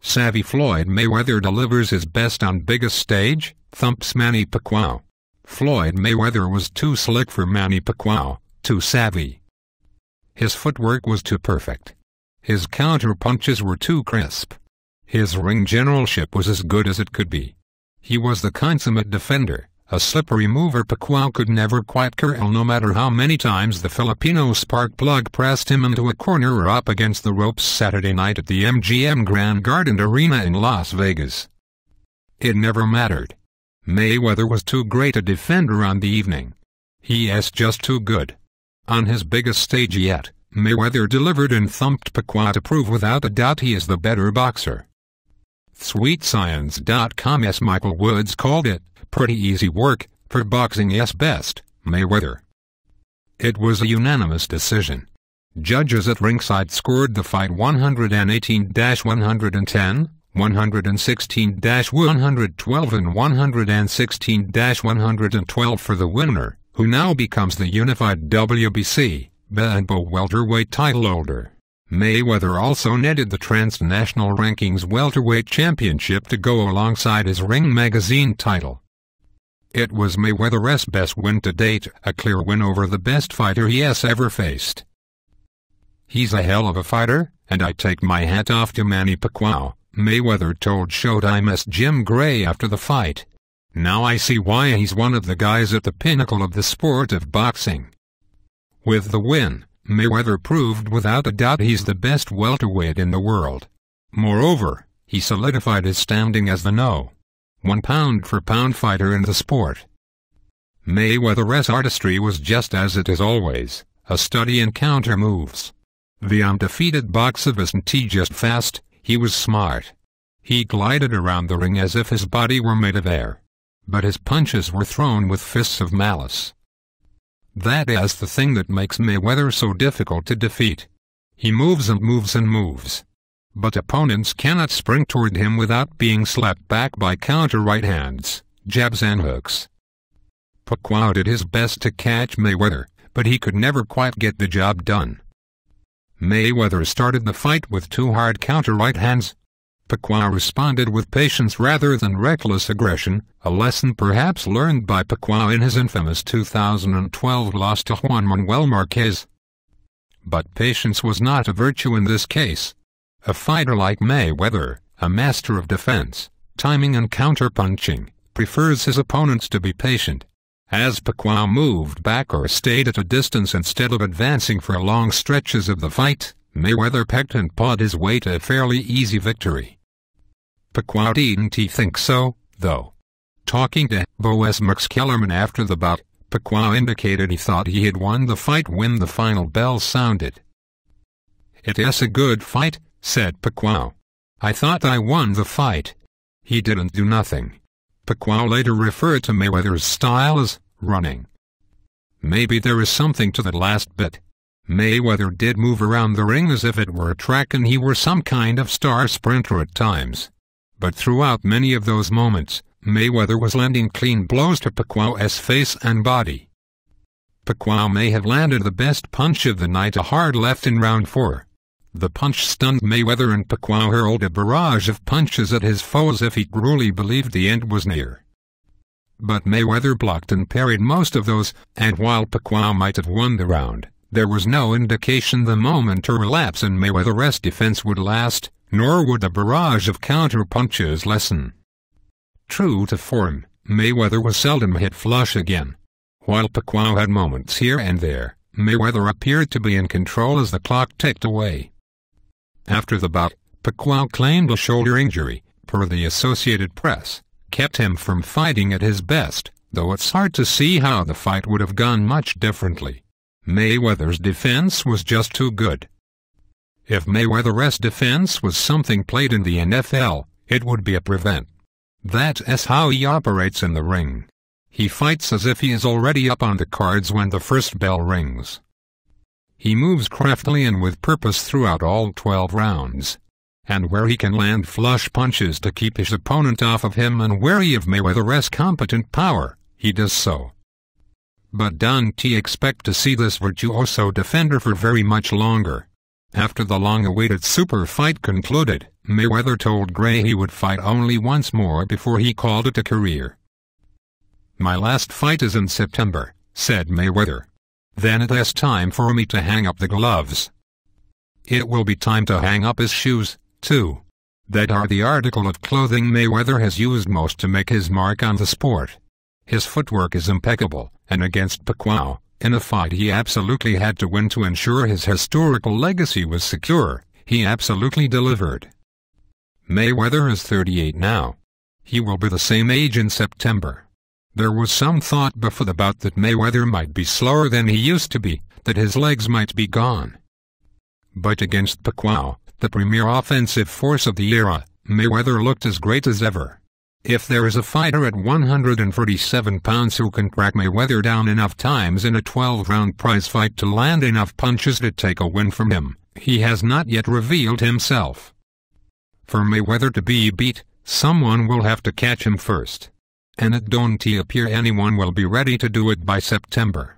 savvy Floyd Mayweather delivers his best on biggest stage, Thumps Manny Pacquiao. Floyd Mayweather was too slick for Manny Pacquiao, too savvy. His footwork was too perfect. His counterpunches were too crisp. His ring generalship was as good as it could be. He was the consummate defender, a slippery mover Pacquiao could never quite corral no matter how many times the Filipino spark plug pressed him into a corner or up against the ropes Saturday night at the MGM Grand Garden Arena in Las Vegas. It never mattered. Mayweather was too great a defender on the evening. He's just too good. On his biggest stage yet, Mayweather delivered and thumped Pacquiao to prove without a doubt he is the better boxer. SweetScience.com's Michael Woods called it, "Pretty easy work, for boxing's best, Mayweather." It was a unanimous decision. Judges at ringside scored the fight 118-110, 116-112 and 116-112 for the winner, who now becomes the unified WBC, Bantamweight welterweight title holder. Mayweather also netted the Transnational Rankings welterweight championship to go alongside his Ring Magazine title. It was Mayweather's best win to date, a clear win over the best fighter he has ever faced. "He's a hell of a fighter, and I take my hat off to Manny Pacquiao," Mayweather told Showtime's Jim Gray after the fight. "Now I see why he's one of the guys at the pinnacle of the sport of boxing." With the win, Mayweather proved without a doubt he's the best welterweight in the world. Moreover, he solidified his standing as the #1 pound-for-pound fighter in the sport. Mayweather's artistry was just as it is always, a study in counter moves. The undefeated boxer wasn't just fast, he was smart. He glided around the ring as if his body were made of air. But his punches were thrown with fists of malice. That is the thing that makes Mayweather so difficult to defeat. He moves and moves and moves. But opponents cannot spring toward him without being slapped back by counter right hands, jabs and hooks. Pacquiao did his best to catch Mayweather, but he could never quite get the job done. Mayweather started the fight with two hard counter right hands. Pacquiao responded with patience rather than reckless aggression, a lesson perhaps learned by Pacquiao in his infamous 2012 loss to Juan Manuel Marquez. But patience was not a virtue in this case. A fighter like Mayweather, a master of defense, timing and counterpunching, prefers his opponents to be patient. As Pacquiao moved back or stayed at a distance instead of advancing for long stretches of the fight, Mayweather pecked and pawed his way to a fairly easy victory. Pacquiao didn't think so, though. Talking to Boaz McKellarman after the bout, Pacquiao indicated he thought he had won the fight when the final bell sounded. "It is a good fight," said Pacquiao. "I thought I won the fight." He didn't do nothing. Pacquiao later referred to Mayweather's style as running. Maybe there is something to that last bit. Mayweather did move around the ring as if it were a track and he were some kind of star sprinter at times. But throughout many of those moments, Mayweather was landing clean blows to Pacquiao's face and body. Pacquiao may have landed the best punch of the night, a hard left in round 4. The punch stunned Mayweather and Pacquiao hurled a barrage of punches at his foe as if he truly believed the end was near. But Mayweather blocked and parried most of those, and while Pacquiao might have won the round, there was no indication the moment or lapse in Mayweather's defense would last, nor would a barrage of counter-punches lessen. True to form, Mayweather was seldom hit flush again. While Pacquiao had moments here and there, Mayweather appeared to be in control as the clock ticked away. After the bout, Pacquiao claimed a shoulder injury, per the Associated Press, kept him from fighting at his best, though it's hard to see how the fight would have gone much differently. Mayweather's defense was just too good. If Mayweather's defense was something played in the NFL, it would be a prevent. That's how he operates in the ring. He fights as if he is already up on the cards when the first bell rings. He moves craftily and with purpose throughout all 12 rounds. And where he can land flush punches to keep his opponent off of him and wary of Mayweather's competent power, he does so. But don't expect to see this virtuoso defender for very much longer. After the long-awaited super fight concluded, Mayweather told Gray he would fight only once more before he called it a career. "My last fight is in September," said Mayweather. "Then it is time for me to hang up the gloves. It will be time to hang up his shoes, too. That are the article of clothing Mayweather has used most to make his mark on the sport. His footwork is impeccable, and against Pacquiao, in a fight he absolutely had to win to ensure his historical legacy was secure, he absolutely delivered." Mayweather is 38 now. He will be the same age in September. There was some thought before about that Mayweather might be slower than he used to be, that his legs might be gone. But against Pacquiao, the premier offensive force of the era, Mayweather looked as great as ever. If there is a fighter at 147 pounds who can crack Mayweather down enough times in a 12-round prize fight to land enough punches to take a win from him, he has not yet revealed himself. For Mayweather to be beat, someone will have to catch him first. And it don't appear anyone will be ready to do it by September.